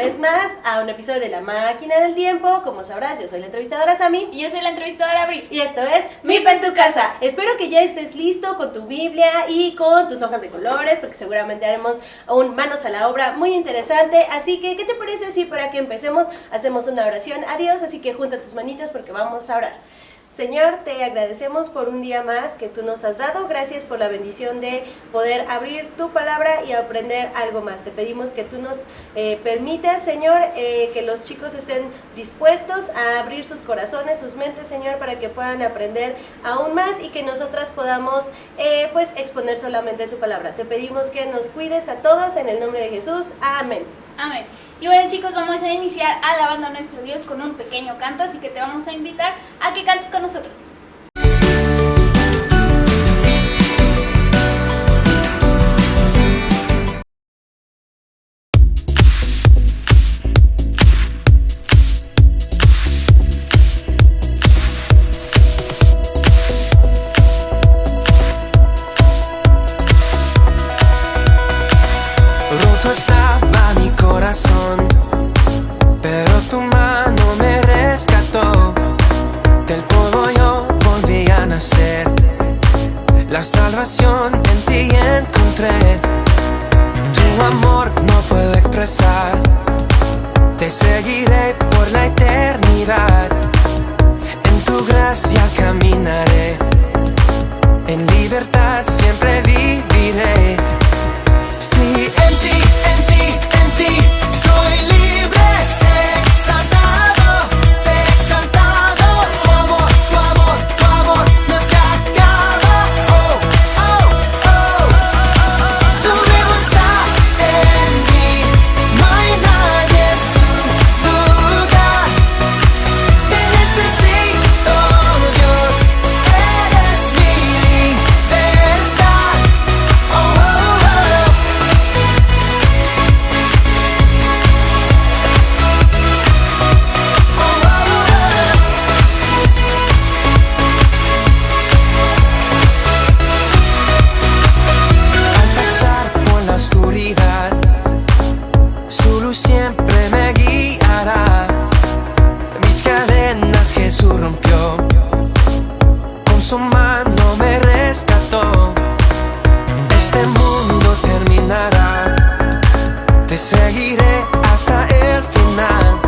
vez más a un episodio de La Máquina del Tiempo. Como sabrás, yo soy la entrevistadora Sammy. Y yo soy la entrevistadora Bri. Y esto es MIPA en tu casa. Espero que ya estés listo con tu Biblia y con tus hojas de colores, porque seguramente haremos un manos a la obra muy interesante. Así que, ¿qué te parece si para que empecemos hacemos una oración a Dios? Así que junta tus manitas porque vamos a orar. Señor, te agradecemos por un día más que tú nos has dado. Gracias por la bendición de poder abrir tu palabra y aprender algo más. Te pedimos que tú nos permitas, Señor, que los chicos estén dispuestos a abrir sus corazones, sus mentes, Señor, para que puedan aprender aún más y que nosotras podamos pues exponer solamente tu palabra. Te pedimos que nos cuides a todos en el nombre de Jesús. Amén. Amén. Y bueno, chicos, vamos a iniciar alabando a nuestro Dios con un pequeño canto, así que te vamos a invitar a que cantes con nosotros. Roto estaba mi corazón, pero tu mano me rescató. Del polvo yo volví a nacer. La salvación en ti encontré. Tu amor no puedo expresar. Te seguiré por la eternidad. En tu gracia caminaré. En libertad siempre viviré. Sí, en ti soy libre, sé exaltado, tu amor no se acaba, oh, oh, oh. Tú vivo estás en mí, no hay nadie en tu lugar. Te necesito, Dios, eres mi libertad, oh, oh, oh. Al pasar por la oscuridad, su luz siempre me guiará. Mis cadenas Jesús rompió, con su mano me rescató. Este mundo terminará, te seguiré hasta el final.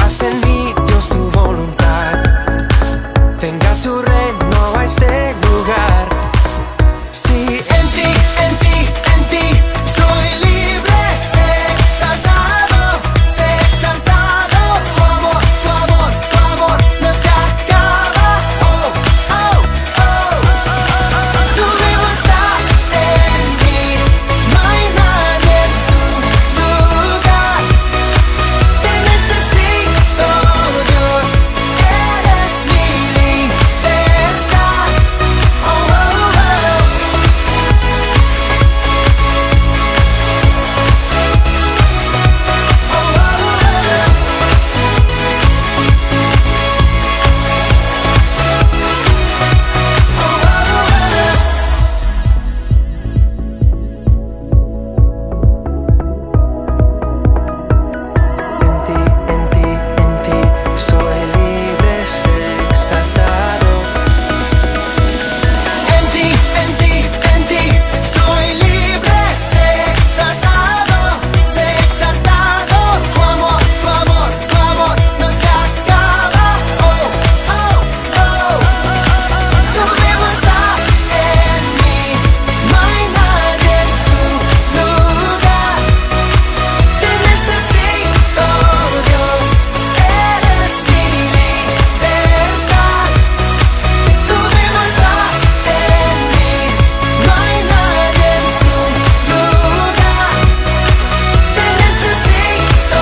Haz en mí, Dios, tu voluntad. Venga tu reino a este lugar. Sí, en ti soy libre, sé exaltado, tu amor no se acaba, oh, oh, oh. Tú vivo estás en mí, no hay nadie en tu lugar. Te necesito, Dios, eres mi libertad, oh, oh, oh. En ti soy libre, sé exaltado. En ti soy libre, sé exaltado, tu amor no se acaba, oh, oh, oh. Tú vivo estás en mí, no hay nadie en tu lugar. Te necesito, Dios, eres mi libertad. Tú vivo estás en mí, no hay nadie en tu lugar. Te necesito,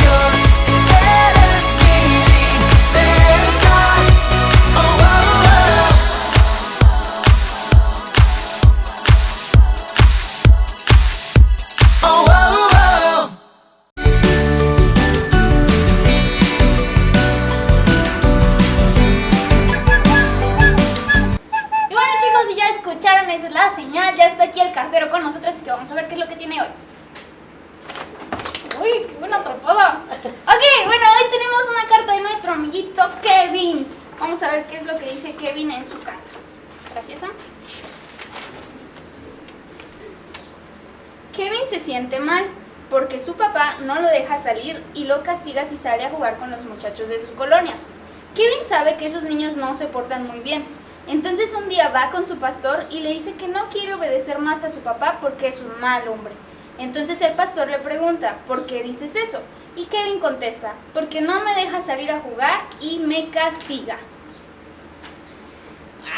Dios, eres mi libertad, oh, oh, oh. Oh, oh, oh. Y bueno, chicos, si ya escucharon, esa es la señal. Ya está aquí el cartero con nosotros, así que vamos a ver qué es lo que tiene hoy. Uy, qué buena atrapada. Ok, bueno, hoy tenemos una carta de nuestro amiguito Kevin. Vamos a ver qué es lo que dice Kevin en su carta. Gracias, Sam. Kevin se siente mal porque su papá no lo deja salir y lo castiga si sale a jugar con los muchachos de su colonia. Kevin sabe que esos niños no se portan muy bien. Entonces un día va con su pastor y le dice que no quiere obedecer más a su papá porque es un mal hombre. Entonces el pastor le pregunta, ¿por qué dices eso? Y Kevin contesta, porque no me deja salir a jugar y me castiga.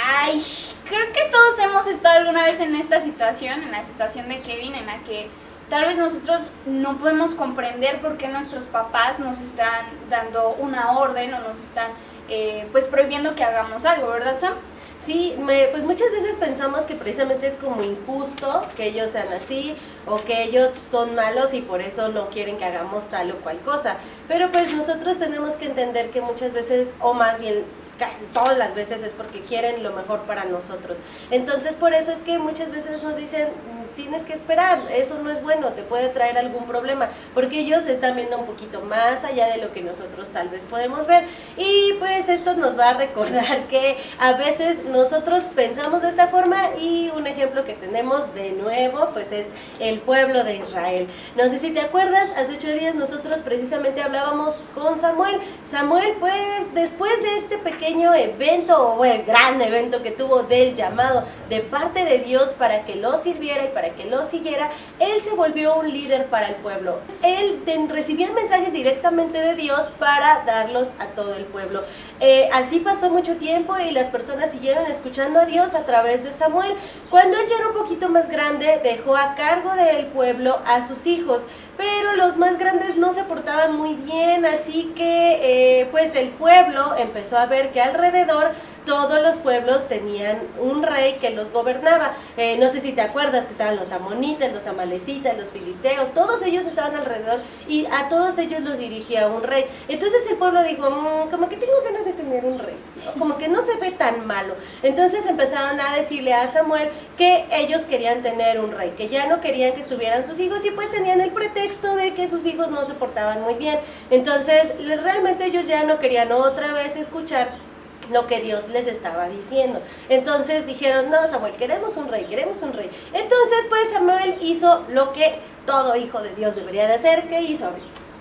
Ay, creo que todos hemos estado alguna vez en esta situación, en la situación de Kevin, en la que tal vez nosotros no podemos comprender por qué nuestros papás nos están dando una orden o nos están pues prohibiendo que hagamos algo, ¿verdad, Sam? Sí, pues muchas veces pensamos que precisamente es como injusto que ellos sean así o que ellos son malos y por eso no quieren que hagamos tal o cual cosa. Pero pues nosotros tenemos que entender que muchas veces, o más bien casi todas las veces, es porque quieren lo mejor para nosotros. Entonces por eso es que muchas veces nos dicen, tienes que esperar, eso no es bueno, te puede traer algún problema, porque ellos están viendo un poquito más allá de lo que nosotros tal vez podemos ver. Y pues esto nos va a recordar que a veces nosotros pensamos de esta forma, y un ejemplo que tenemos de nuevo pues es el pueblo de Israel. No sé si te acuerdas, hace 8 días nosotros precisamente hablábamos con Samuel. Samuel, pues después de este pequeño evento, o el gran evento que tuvo del llamado de parte de Dios para que lo sirviera y para que lo siguiera, él se volvió un líder para el pueblo. Él recibía mensajes directamente de Dios para darlos a todo el pueblo. Así pasó mucho tiempo y las personas siguieron escuchando a Dios a través de Samuel. Cuando él ya era un poquito más grande, dejó a cargo del pueblo a sus hijos, pero los más grandes no se portaban muy bien, así que pues el pueblo empezó a ver que alrededor todos los pueblos tenían un rey que los gobernaba. No sé si te acuerdas que estaban los amonitas, los amalecitas, los filisteos, todos ellos estaban alrededor y a todos ellos los dirigía un rey. Entonces el pueblo dijo, como que tengo ganas de tener un rey, ¿no? Como que no se ve tan malo. Entonces empezaron a decirle a Samuel que ellos querían tener un rey, que ya no querían que estuvieran sus hijos y pues tenían el pretexto de que sus hijos no se portaban muy bien. Entonces realmente ellos ya no querían otra vez escuchar lo que Dios les estaba diciendo. Entonces dijeron, no, Samuel, queremos un rey, queremos un rey. Entonces pues Samuel hizo lo que todo hijo de Dios debería de hacer. ¿Qué hizo?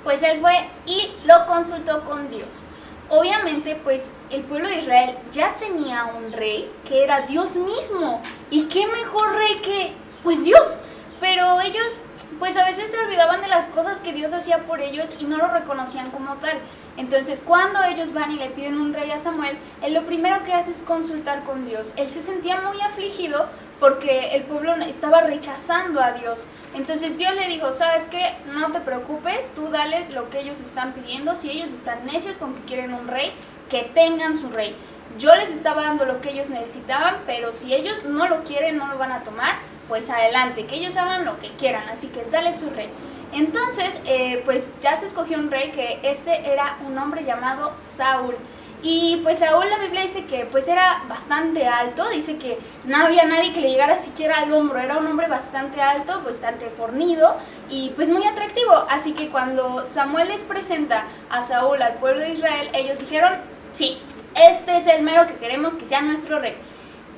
Pues él fue y lo consultó con Dios. Obviamente pues el pueblo de Israel ya tenía un rey que era Dios mismo. ¿Y qué mejor rey que pues Dios? Pero ellos pues a veces se olvidaban de las cosas que Dios hacía por ellos y no lo reconocían como tal. Entonces cuando ellos van y le piden un rey a Samuel, él lo primero que hace es consultar con Dios. Él se sentía muy afligido porque el pueblo estaba rechazando a Dios. Entonces Dios le dijo, ¿sabes qué? No te preocupes, tú dales lo que ellos están pidiendo. Si ellos están necios con que quieren un rey, que tengan su rey. Yo les estaba dando lo que ellos necesitaban, pero si ellos no lo quieren, no lo van a tomar, pues adelante, que ellos hagan lo que quieran, así que dale su rey. Entonces, pues ya se escogió un rey, que este era un hombre llamado Saúl. Y pues Saúl, la Biblia dice que pues era bastante alto, dice que no había nadie que le llegara siquiera al hombro, era un hombre bastante alto, bastante fornido y pues muy atractivo. Así que cuando Samuel les presenta a Saúl al pueblo de Israel, ellos dijeron, sí, este es el mero que queremos que sea nuestro rey.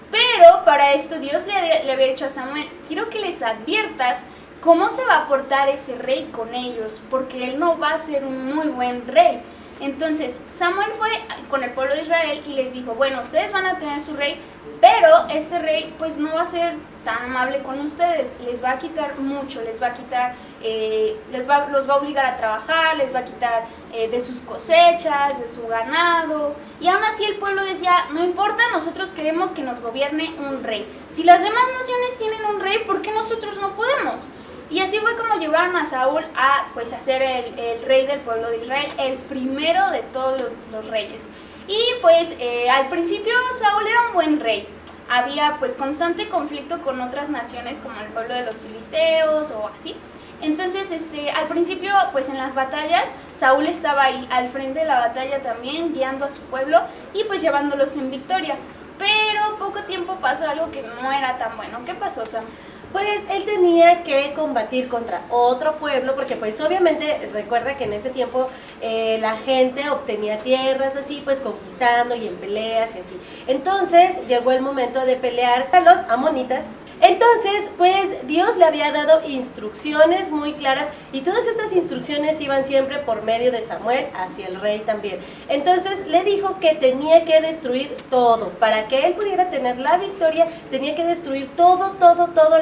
Pero para esto Dios le había dicho a Samuel, quiero que les adviertas cómo se va a portar ese rey con ellos, porque él no va a ser un muy buen rey. Entonces Samuel fue con el pueblo de Israel y les dijo, bueno, ustedes van a tener su rey, pero este rey pues no va a ser tan amable con ustedes, les va a quitar mucho, les va a quitar, los va a obligar a trabajar, les va a quitar de sus cosechas, de su ganado. Y aún así el pueblo decía, no importa, nosotros queremos que nos gobierne un rey. Si las demás naciones tienen un rey, ¿por qué nosotros no podemos? Y así fue como llevaron a Saúl a pues a ser el rey del pueblo de Israel, el primero de todos los reyes. Y pues al principio Saúl era un buen rey. Había pues constante conflicto con otras naciones como el pueblo de los filisteos o así. Entonces al principio pues en las batallas Saúl estaba ahí al frente de la batalla también, guiando a su pueblo y pues llevándolos en victoria. Pero poco tiempo pasó algo que no era tan bueno. ¿Qué pasó, Sam? pues él tenía que combatir contra otro pueblo, porque pues obviamente recuerda que en ese tiempo la gente obtenía tierras así, pues conquistando y en peleas y así. Entonces llegó el momento de pelear a los amonitas. Entonces, pues Dios le había dado instrucciones muy claras y todas estas instrucciones iban siempre por medio de Samuel hacia el rey también. Entonces le dijo que tenía que destruir todo. Para que él pudiera tener la victoria, tenía que destruir todo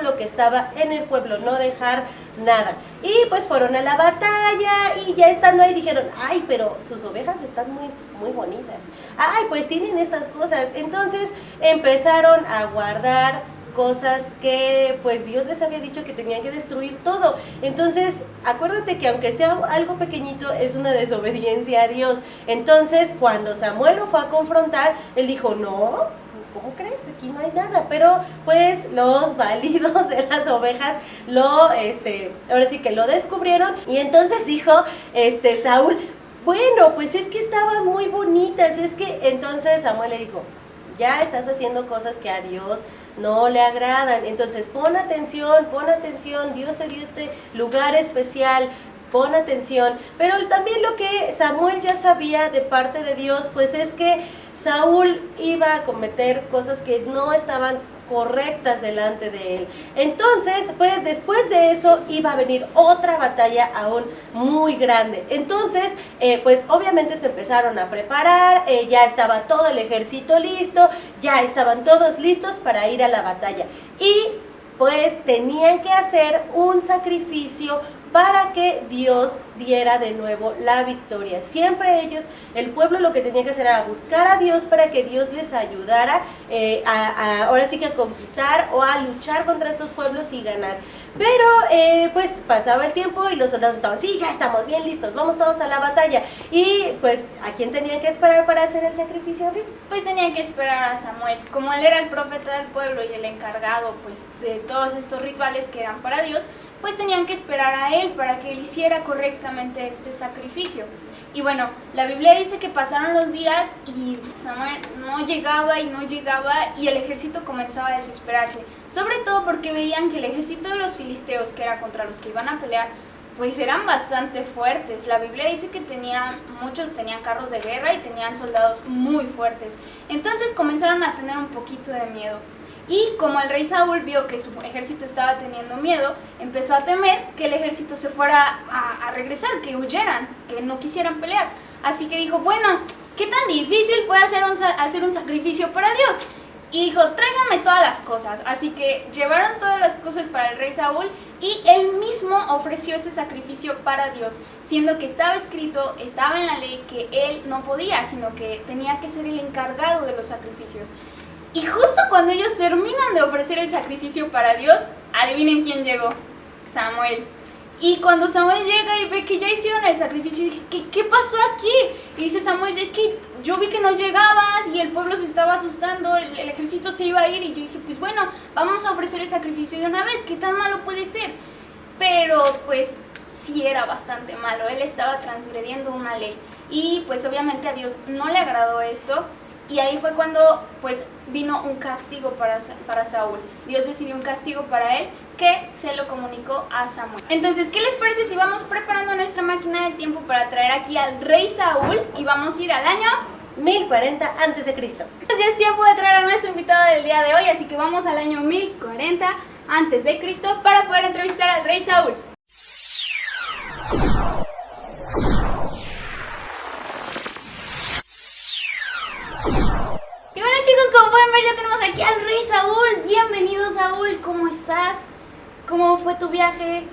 lo que estaba en el pueblo, no dejar nada. Y pues fueron a la batalla y ya estando ahí dijeron, ay, pero sus ovejas están muy bonitas. Ay, pues tienen estas cosas. Entonces empezaron a guardar cosas que pues Dios les había dicho que tenían que destruir todo. Entonces acuérdate que aunque sea algo pequeñito es una desobediencia a Dios. Entonces cuando Samuel lo fue a confrontar, él dijo, no, ¿cómo crees? Aquí no hay nada. Pero pues los válidos de las ovejas ahora sí que lo descubrieron. Y entonces dijo Saúl, bueno, pues es que estaban muy bonitas. Es que entonces Samuel le dijo, ya estás haciendo cosas que a Dios no le agradan. Entonces pon atención, Dios te dio este lugar especial, pon atención. Pero también lo que Samuel ya sabía de parte de Dios, pues es que Saúl iba a cometer cosas que no estaban correctas delante de él. Entonces, pues después de eso iba a venir otra batalla aún muy grande. Entonces, pues obviamente se empezaron a preparar, ya estaba todo el ejército listo, ya estaban todos listos para ir a la batalla. Y pues tenían que hacer un sacrificio para que Dios diera de nuevo la victoria. Siempre ellos, el pueblo, lo que tenía que hacer era buscar a Dios para que Dios les ayudara ahora sí que a conquistar o a luchar contra estos pueblos y ganar. Pero pues pasaba el tiempo y los soldados estaban, sí, ya estamos bien listos, vamos todos a la batalla. Y pues, ¿a quién tenían que esperar para hacer el sacrificio? Pues tenían que esperar a Samuel. Como él era el profeta del pueblo y el encargado pues de todos estos rituales que eran para Dios, pues tenían que esperar a él para que él hiciera correctamente este sacrificio. Y bueno, la Biblia dice que pasaron los días y Samuel no llegaba y el ejército comenzaba a desesperarse, sobre todo porque veían que el ejército de los filisteos, que era contra los que iban a pelear, pues eran bastante fuertes. La Biblia dice que muchos tenían carros de guerra y tenían soldados muy fuertes. Entonces comenzaron a tener un poquito de miedo. Y como el rey Saúl vio que su ejército estaba teniendo miedo, empezó a temer que el ejército se fuera a regresar, que huyeran, que no quisieran pelear. Así que dijo, bueno, ¿qué tan difícil puede hacer un sacrificio para Dios? Y dijo, tráiganme todas las cosas. Así que llevaron todas las cosas para el rey Saúl y él mismo ofreció ese sacrificio para Dios, siendo que estaba escrito, estaba en la ley que él no podía, sino que tenía que ser el encargado de los sacrificios. Y justo cuando ellos terminan de ofrecer el sacrificio para Dios, adivinen quién llegó, Samuel. Y cuando Samuel llega y ve que ya hicieron el sacrificio, dice, ¿qué pasó aquí? Y dice Samuel, es que yo vi que no llegabas y el pueblo se estaba asustando, el ejército se iba a ir. Y yo dije, pues bueno, vamos a ofrecer el sacrificio de una vez, ¿qué tan malo puede ser? Pero pues sí era bastante malo, él estaba transgrediendo una ley. Y pues obviamente a Dios no le agradó esto. Y ahí fue cuando pues vino un castigo para Saúl. Dios decidió un castigo para él que se lo comunicó a Samuel. Entonces, ¿qué les parece si vamos preparando nuestra máquina del tiempo para traer aquí al rey Saúl y vamos a ir al año 1040 a.C.? Pues ya es tiempo de traer a nuestro invitado del día de hoy, así que vamos al año 1040 a.C. para poder entrevistar al rey Saúl. Y bueno, chicos, como pueden ver ya tenemos aquí al rey Saúl. Bienvenido, Saúl, ¿cómo estás? ¿Cómo fue tu viaje?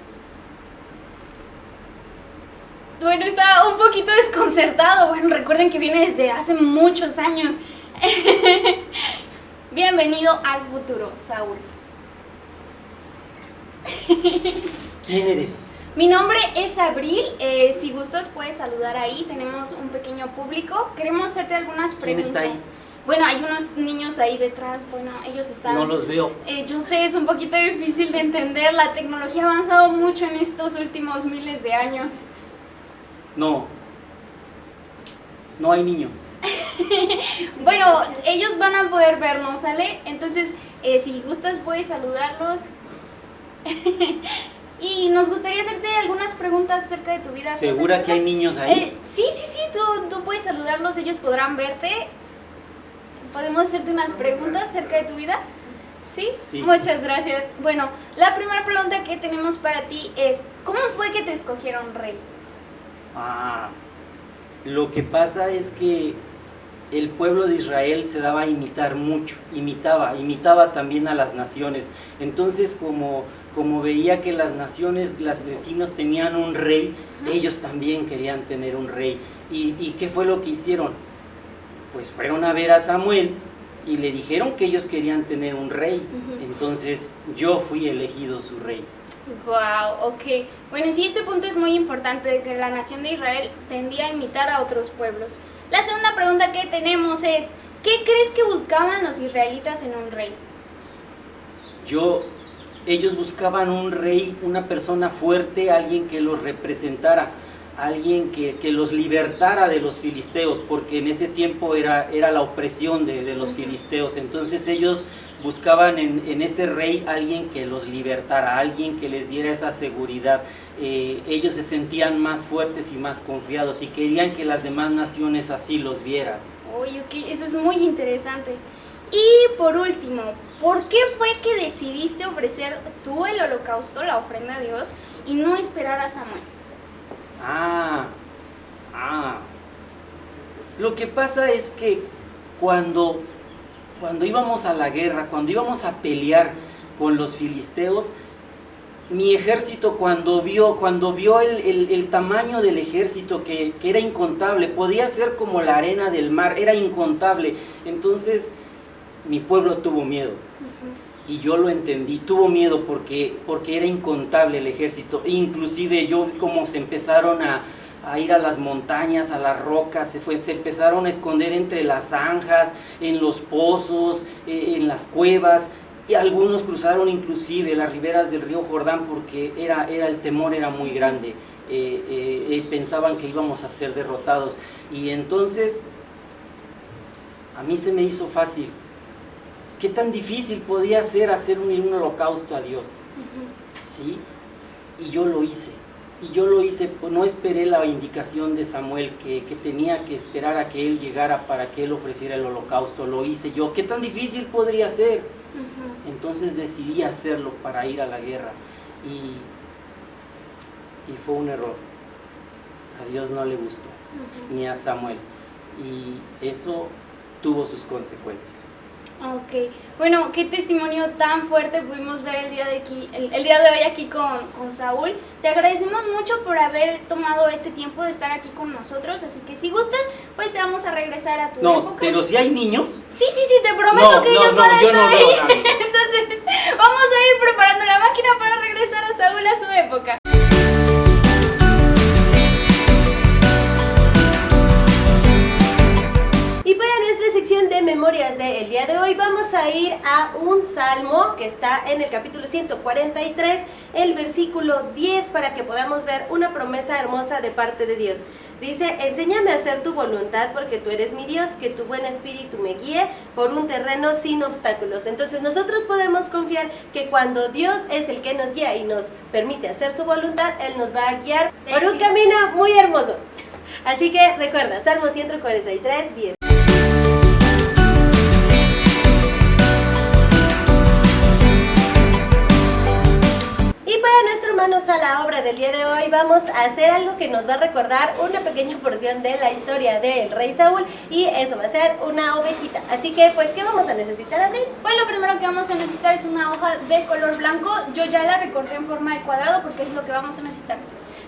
Bueno, está un poquito desconcertado. Bueno, recuerden que viene desde hace muchos años. Bienvenido al futuro, Saúl. ¿Quién eres? Mi nombre es Abril, si gustas puedes saludar ahí, tenemos un pequeño público, queremos hacerte algunas preguntas. ¿Quién está ahí? Bueno, hay unos niños ahí detrás, bueno, ellos están... No los veo. Yo sé, es un poquito difícil de entender, la tecnología ha avanzado mucho en estos últimos miles de años. No hay niños. Bueno, ellos van a poder vernos, ¿sale? Entonces, si gustas puedes saludarlos. Y nos gustaría hacerte algunas preguntas acerca de tu vida. ¿Segura que hay niños ahí? Sí, tú puedes saludarlos, ellos podrán verte. ¿Podemos hacerte unas preguntas acerca de tu vida? ¿Sí? Sí. Muchas gracias. Bueno, la primera pregunta que tenemos para ti es, ¿cómo fue que te escogieron rey? Lo que pasa es que el pueblo de Israel se daba a imitar mucho, imitaba también a las naciones. Entonces, como veía que las naciones, los vecinos tenían un rey, ellos también querían tener un rey. ¿Y qué fue lo que hicieron? Pues fueron a ver a Samuel y le dijeron que ellos querían tener un rey. Entonces yo fui elegido su rey. Wow, ok. Bueno, sí, este punto es muy importante, que la nación de Israel tendía a imitar a otros pueblos. La segunda pregunta que tenemos es, ¿qué crees que buscaban los israelitas en un rey? Ellos buscaban un rey, una persona fuerte, alguien que los representara, alguien que los libertara de los filisteos, porque en ese tiempo era la opresión de los filisteos. Entonces ellos buscaban en ese rey alguien que los libertara, alguien que les diera esa seguridad. Ellos se sentían más fuertes y más confiados y querían que las demás naciones así los vieran. Oye, ok, eso es muy interesante. Y por último, ¿por qué fue que decidiste ofrecer tú el holocausto, la ofrenda a Dios, y no esperar a Samuel? Lo que pasa es que cuando íbamos a la guerra, cuando íbamos a pelear con los filisteos, mi ejército cuando vio el tamaño del ejército, que era incontable, podía ser como la arena del mar, era incontable. Entonces mi pueblo tuvo miedo. Y yo lo entendí, tuvo miedo porque era incontable el ejército. E inclusive yo vi cómo se empezaron a ir a las montañas, a las rocas, se empezaron a esconder entre las zanjas, en los pozos, en las cuevas, y algunos cruzaron inclusive las riberas del río Jordán porque el temor era muy grande. Pensaban que íbamos a ser derrotados. Y entonces a mí se me hizo fácil. ¿Qué tan difícil podía ser hacer un holocausto a Dios? ¿Sí? Y yo lo hice, pues no esperé la indicación de Samuel que tenía que esperar a que él llegara para que él ofreciera el holocausto, lo hice yo. ¿Qué tan difícil podría ser? Entonces decidí hacerlo para ir a la guerra y fue un error. A Dios no le gustó, ni a Samuel, y eso tuvo sus consecuencias. Ok, bueno, qué testimonio tan fuerte pudimos ver el día de hoy aquí con Saúl. Te agradecemos mucho por haber tomado este tiempo de estar aquí con nosotros, así que si gustas, pues te vamos a regresar a tu época. No, pero si hay niños. Sí, te prometo que ellos van a estar ahí. No. Entonces, vamos a ir preparando la máquina para regresar a Saúl a su época. Y para nuestra sección de memorias del día de hoy vamos a ir a un salmo que está en el capítulo 143, el versículo 10, para que podamos ver una promesa hermosa de parte de Dios. Dice, enséñame a hacer tu voluntad porque tú eres mi Dios, que tu buen espíritu me guíe por un terreno sin obstáculos. Entonces nosotros podemos confiar que cuando Dios es el que nos guía y nos permite hacer su voluntad, Él nos va a guiar por un camino muy hermoso. Así que recuerda, Salmo 143, 10. Manos a la obra del día de hoy, vamos a hacer algo que nos va a recordar una pequeña porción de la historia del rey Saúl, y eso va a ser una ovejita. Así que, pues, ¿qué vamos a necesitar, Abril? Pues lo primero que vamos a necesitar es una hoja de color blanco. Yo ya la recorté en forma de cuadrado porque es lo que vamos a necesitar.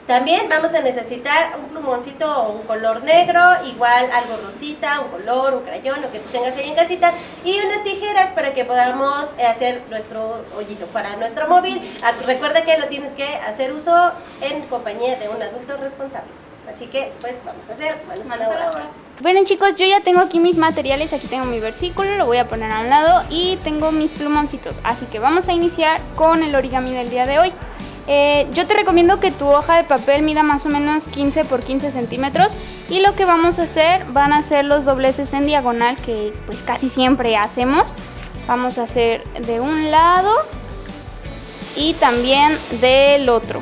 También vamos a necesitar un plumoncito o un color negro, igual algo rosita, un color, un crayón, lo que tú tengas ahí en casita, y unas tijeras para que podamos hacer nuestro hoyito para nuestro móvil. Recuerda que lo tienes que hacer uso en compañía de un adulto responsable. Así que, pues, vamos a hacer manos a la obra. Bueno, chicos, yo ya tengo aquí mis materiales. Aquí tengo mi versículo, lo voy a poner a un lado, y tengo mis plumoncitos. Así que vamos a iniciar con el origami del día de hoy. Yo te recomiendo que tu hoja de papel mida más o menos 15 por 15 centímetros, y lo que vamos a hacer van a ser los dobleces en diagonal que pues casi siempre hacemos. Vamos a hacer de un lado y también del otro,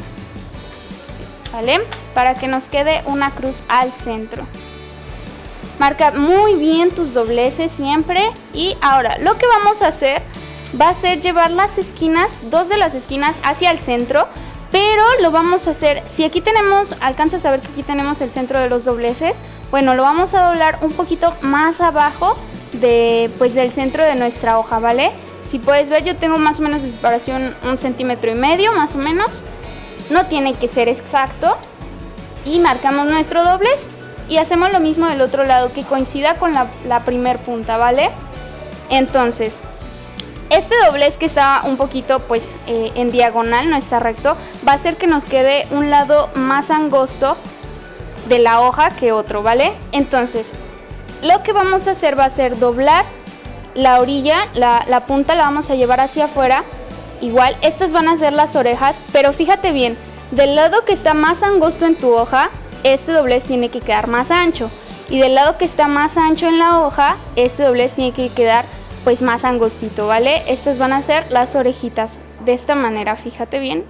¿vale? Para que nos quede una cruz al centro. Marca muy bien tus dobleces siempre. Y ahora lo que vamos a hacer va a ser llevar las esquinas, 2 de las esquinas hacia el centro, pero lo vamos a hacer, si aquí tenemos, alcanzas a ver que aquí tenemos el centro de los dobleces, bueno, lo vamos a doblar un poquito más abajo del centro de nuestra hoja, ¿vale? Si puedes ver, yo tengo más o menos de separación 1,5 centímetros más o menos, no tiene que ser exacto, y marcamos nuestro doblez y hacemos lo mismo del otro lado, que coincida con la primer punta, ¿vale? Entonces, este doblez que está un poquito pues en diagonal, no está recto, va a hacer que nos quede un lado más angosto de la hoja que otro, ¿vale? Entonces, lo que vamos a hacer va a ser doblar la orilla, la punta la vamos a llevar hacia afuera. Igual, estas van a ser las orejas, pero fíjate bien, del lado que está más angosto en tu hoja, este doblez tiene que quedar más ancho. Y del lado que está más ancho en la hoja, este doblez tiene que quedar pues más angostito, ¿vale? Estas van a ser las orejitas, de esta manera, fíjate bien.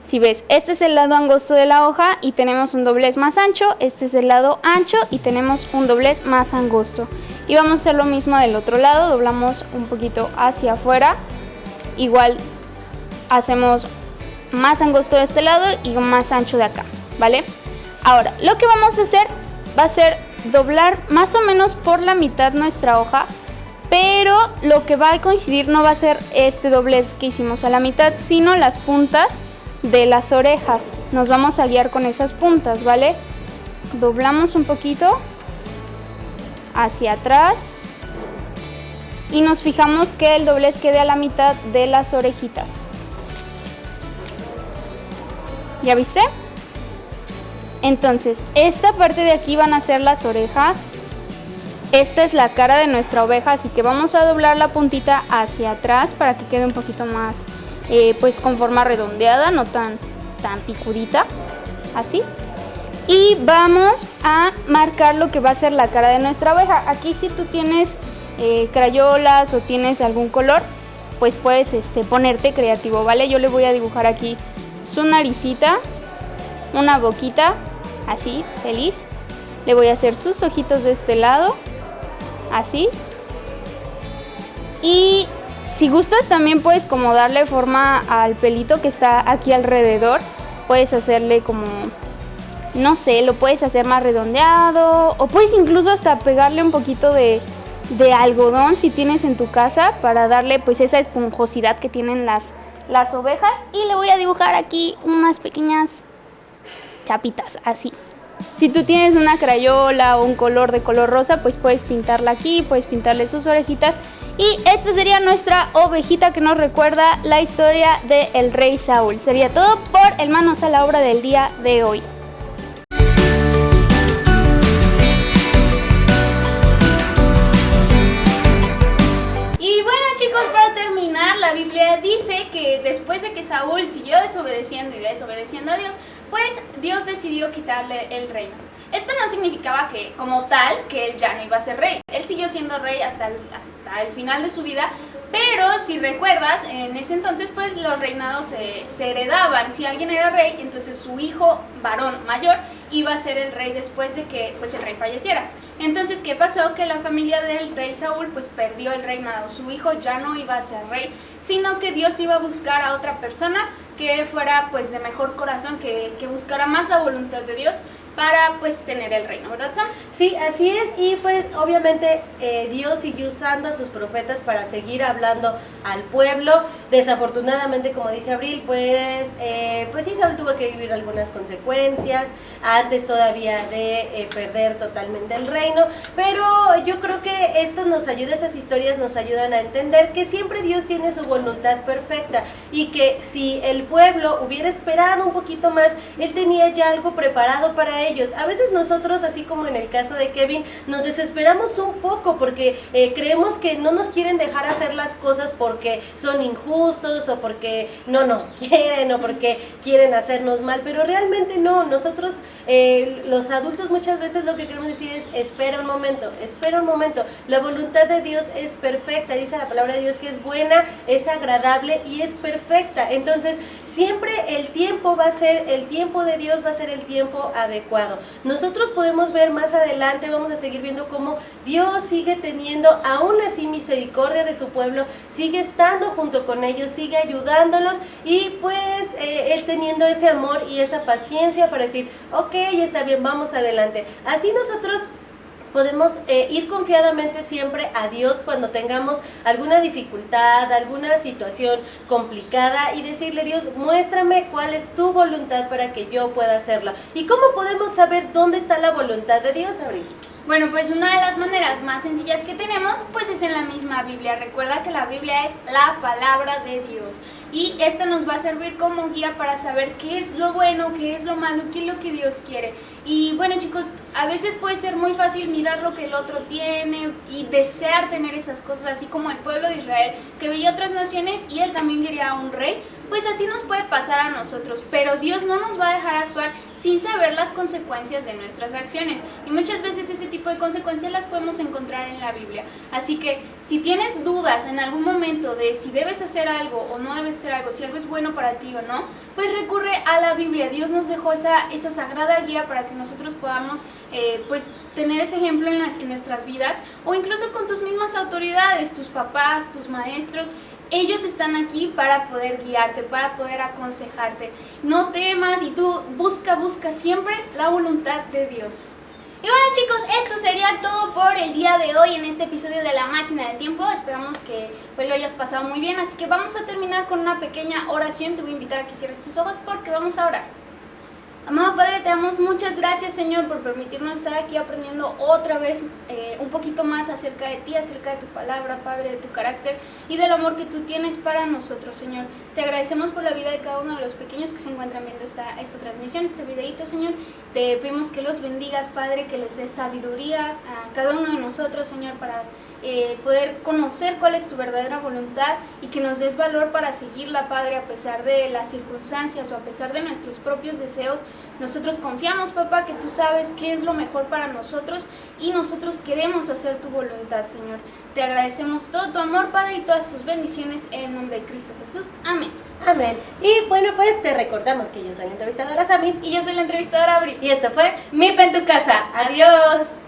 Si ves, este es el lado angosto de la hoja y tenemos un doblez más ancho, este es el lado ancho y tenemos un doblez más angosto. Y vamos a hacer lo mismo del otro lado, doblamos un poquito hacia afuera, igual hacemos más angosto de este lado y más ancho de acá, ¿vale? Ahora, lo que vamos a hacer va a ser doblar más o menos por la mitad nuestra hoja, pero lo que va a coincidir no va a ser este doblez que hicimos a la mitad, sino las puntas de las orejas. Nos vamos a guiar con esas puntas, ¿vale? Doblamos un poquito hacia atrás y nos fijamos que el doblez quede a la mitad de las orejitas. ¿Ya viste? Entonces, esta parte de aquí van a ser las orejas. Esta es la cara de nuestra oveja, así que vamos a doblar la puntita hacia atrás para que quede un poquito más, pues con forma redondeada, no tan picudita, así. Y vamos a marcar lo que va a ser la cara de nuestra oveja. Aquí si tú tienes crayolas o tienes algún color, pues puedes ponerte creativo, ¿vale? Yo le voy a dibujar aquí su naricita, una boquita, así, feliz. Le voy a hacer sus ojitos de este lado, así. Y si gustas también puedes como darle forma al pelito que está aquí alrededor. Puedes hacerle como, no sé, lo puedes hacer más redondeado. O puedes incluso hasta pegarle un poquito de algodón si tienes en tu casa, para darle pues esa esponjosidad que tienen las ovejas. Y le voy a dibujar aquí unas pequeñas chapitas, así. Si tú tienes una crayola o un color de color rosa, pues puedes pintarla aquí, puedes pintarle sus orejitas. Y esta sería nuestra ovejita que nos recuerda la historia del rey Saúl. Sería todo por el Manos a la Obra del día de hoy. Y bueno, chicos, para terminar, la Biblia dice que después de que Saúl siguió desobedeciendo a Dios, pues Dios decidió quitarle el reino. Esto no significaba que, como tal, que él ya no iba a ser rey. Él siguió siendo rey hasta el final de su vida, pero si recuerdas, en ese entonces pues los reinados se heredaban. Si alguien era rey, entonces su hijo varón mayor iba a ser el rey después de que pues el rey falleciera. Entonces, ¿qué pasó? Que la familia del rey Saúl pues perdió el reinado. Su hijo ya no iba a ser rey, sino que Dios iba a buscar a otra persona que fuera pues de mejor corazón, que buscara más la voluntad de Dios para pues tener el reino, ¿verdad, Sam? Sí, así es. Y pues obviamente Dios siguió usando a sus profetas para seguir hablando al pueblo. Desafortunadamente, como dice Abril, pues sí, Saúl tuvo que vivir algunas consecuencias antes todavía de perder totalmente el reino. Pero yo creo que esto nos ayuda, esas historias nos ayudan a entender que siempre Dios tiene su voluntad perfecta, y que si el pueblo hubiera esperado un poquito más, Él tenía ya algo preparado para ellos. A veces nosotros, así como en el caso de Kevin, nos desesperamos un poco porque creemos que no nos quieren dejar hacer las cosas porque son injustos o porque no nos quieren o porque quieren hacernos mal, pero realmente no. Nosotros Los adultos muchas veces lo que queremos decir es, espera un momento, la voluntad de Dios es perfecta, dice la palabra de Dios que es buena, es agradable y es perfecta. Entonces, siempre el tiempo de Dios va a ser el tiempo adecuado. Nosotros podemos ver más adelante, vamos a seguir viendo cómo Dios sigue teniendo aún así misericordia de su pueblo, sigue estando junto con ellos, sigue ayudándolos y pues Él teniendo ese amor y esa paciencia para decir, ok, está bien, vamos adelante. Así nosotros podemos ir confiadamente siempre a Dios cuando tengamos alguna dificultad, alguna situación complicada y decirle, Dios, muéstrame cuál es tu voluntad para que yo pueda hacerla. ¿Y cómo podemos saber dónde está la voluntad de Dios, Abril? Bueno, pues una de las maneras más sencillas que tenemos, pues es en la misma Biblia. Recuerda que la Biblia es la palabra de Dios y esta nos va a servir como guía para saber qué es lo bueno, qué es lo malo, qué es lo que Dios quiere. Y bueno, chicos, a veces puede ser muy fácil mirar lo que el otro tiene y desear tener esas cosas, así como el pueblo de Israel, que veía otras naciones y él también quería un rey. Pues así nos puede pasar a nosotros, pero Dios no nos va a dejar actuar sin saber las consecuencias de nuestras acciones. Y muchas veces ese tipo de consecuencias las podemos encontrar en la Biblia. Así que si tienes dudas en algún momento de si debes hacer algo o no debes hacer algo, si algo es bueno para ti o no, pues recurre a la Biblia. Dios nos dejó esa sagrada guía para que nosotros podamos pues tener ese ejemplo en nuestras vidas, o incluso con tus mismas autoridades, tus papás, tus maestros. Ellos están aquí para poder guiarte, para poder aconsejarte. No temas y tú busca siempre la voluntad de Dios. Y bueno, chicos, esto sería todo por el día de hoy en este episodio de La Máquina del Tiempo. Esperamos que pues lo hayas pasado muy bien, así que vamos a terminar con una pequeña oración. Te voy a invitar a que cierres tus ojos porque vamos a orar. Amado Padre, te damos muchas gracias, Señor, por permitirnos estar aquí aprendiendo otra vez un poquito más acerca de ti, acerca de tu palabra, Padre, de tu carácter y del amor que tú tienes para nosotros, Señor. Te agradecemos por la vida de cada uno de los pequeños que se encuentran viendo esta transmisión, este videíto, Señor. Te pedimos que los bendigas, Padre, que les des sabiduría a cada uno de nosotros, Señor, para poder conocer cuál es tu verdadera voluntad y que nos des valor para seguirla, Padre, a pesar de las circunstancias o a pesar de nuestros propios deseos. Nosotros confiamos, papá, que tú sabes qué es lo mejor para nosotros y nosotros queremos hacer tu voluntad, Señor. Te agradecemos todo tu amor, Padre, y todas tus bendiciones en el nombre de Cristo Jesús. Amén. Amén. Y bueno, pues te recordamos que yo soy la entrevistadora Sammy Y yo soy la entrevistadora Abril. y esto fue MIP en tu casa. Adiós.